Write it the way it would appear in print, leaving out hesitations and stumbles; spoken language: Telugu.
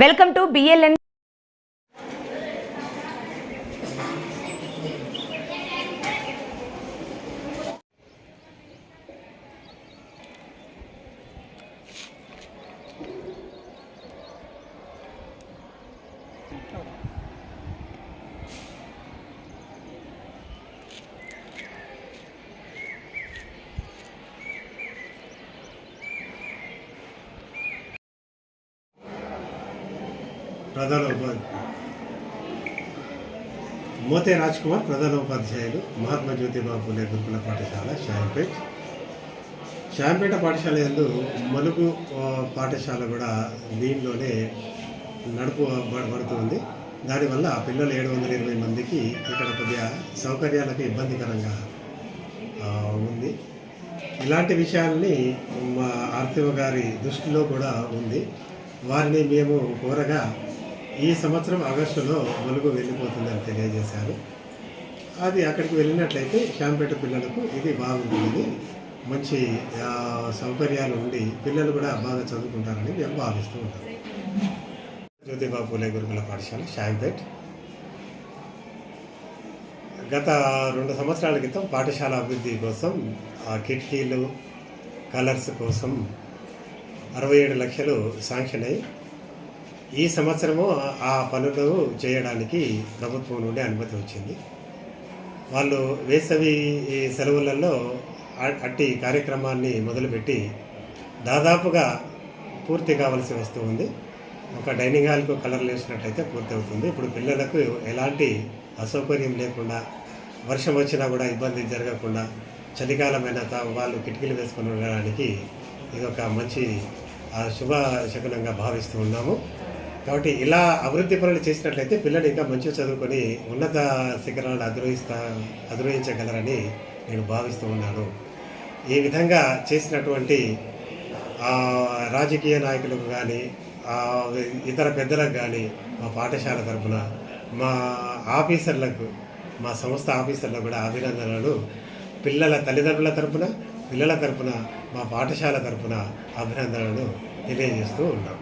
Welcome to BLN. ప్రధాన మోతే రాజ్ కుమార్ ప్రధాన ఉపాధ్యాయులు మహాత్మా జ్యోతిబా పూలే గురుకుల పాఠశాల షాంపేట పాఠశాల యందు మలుగు పాఠశాల కూడా దీనిలోనే నడుపబడుతుంది. దానివల్ల పిల్లలు 720 మందికి ఇక్కడ కొద్దిగా సౌకర్యాలకు ఇబ్బందికరంగా ఉంది. ఇలాంటి విషయాల్ని మా ఆర్తివ గారి దృష్టిలో కూడా ఉంది. వారిని మేము కోరగా ఈ సంవత్సరం ఆగస్టులో మలుగు వెళ్ళిపోతుందని తెలియజేశారు. అది అక్కడికి వెళ్ళినట్లయితే షాంపేట పిల్లలకు ఇది బాగుంటుంది, మంచి సౌకర్యాలు ఉండి పిల్లలు కూడా బాగా చదువుకుంటారని మేము భావిస్తూ ఉంటాం. జ్యోతిబా పూలే గురుకుల పాఠశాల షాంపేట్ గత 2 సంవత్సరాల క్రితం పాఠశాల అభివృద్ధి కోసం కిటికీలు కలర్స్ కోసం 67 లక్షలు శాంక్షన్ అయ్యి ఈ సంవత్సరము ఆ పనులు చేయడానికి ప్రభుత్వం నుండి అనుమతి వచ్చింది. వాళ్ళు వేసవి సెలవులలో అట్టి కార్యక్రమాన్ని మొదలుపెట్టి దాదాపుగా పూర్తి కావాల్సి వస్తూ ఉంది. ఒక డైనింగ్ హాల్కు కలర్లు వేసినట్టయితే పూర్తి అవుతుంది. ఇప్పుడు పిల్లలకు ఎలాంటి అసౌకర్యం లేకుండా, వర్షం వచ్చినా కూడా ఇబ్బంది జరగకుండా, చలికాలమైన వాళ్ళు కిటికీలు వేసుకొని ఉండడానికి ఇది ఒక మంచి శుభ శకునంగా భావిస్తూ ఉన్నాము. కాబట్టి ఇలా అభివృద్ధి పనులు చేసినట్లయితే పిల్లలు ఇంకా మంచిగా చదువుకొని ఉన్నత శిఖరాలను అధిరోహించగలరని నేను భావిస్తూ ఉన్నాను. ఈ విధంగా చేసినటువంటి రాజకీయ నాయకులకు కానీ ఇతర పెద్దలకు కానీ మా పాఠశాల తరఫున, మా ఆఫీసర్లకు, మా సంస్థ ఆఫీసర్లకు కూడా అభినందనలు. పిల్లల తల్లిదండ్రుల తరఫున, పిల్లల తరఫున, మా పాఠశాల తరఫున అభినందనలు తెలియజేస్తూ ఉన్నాం.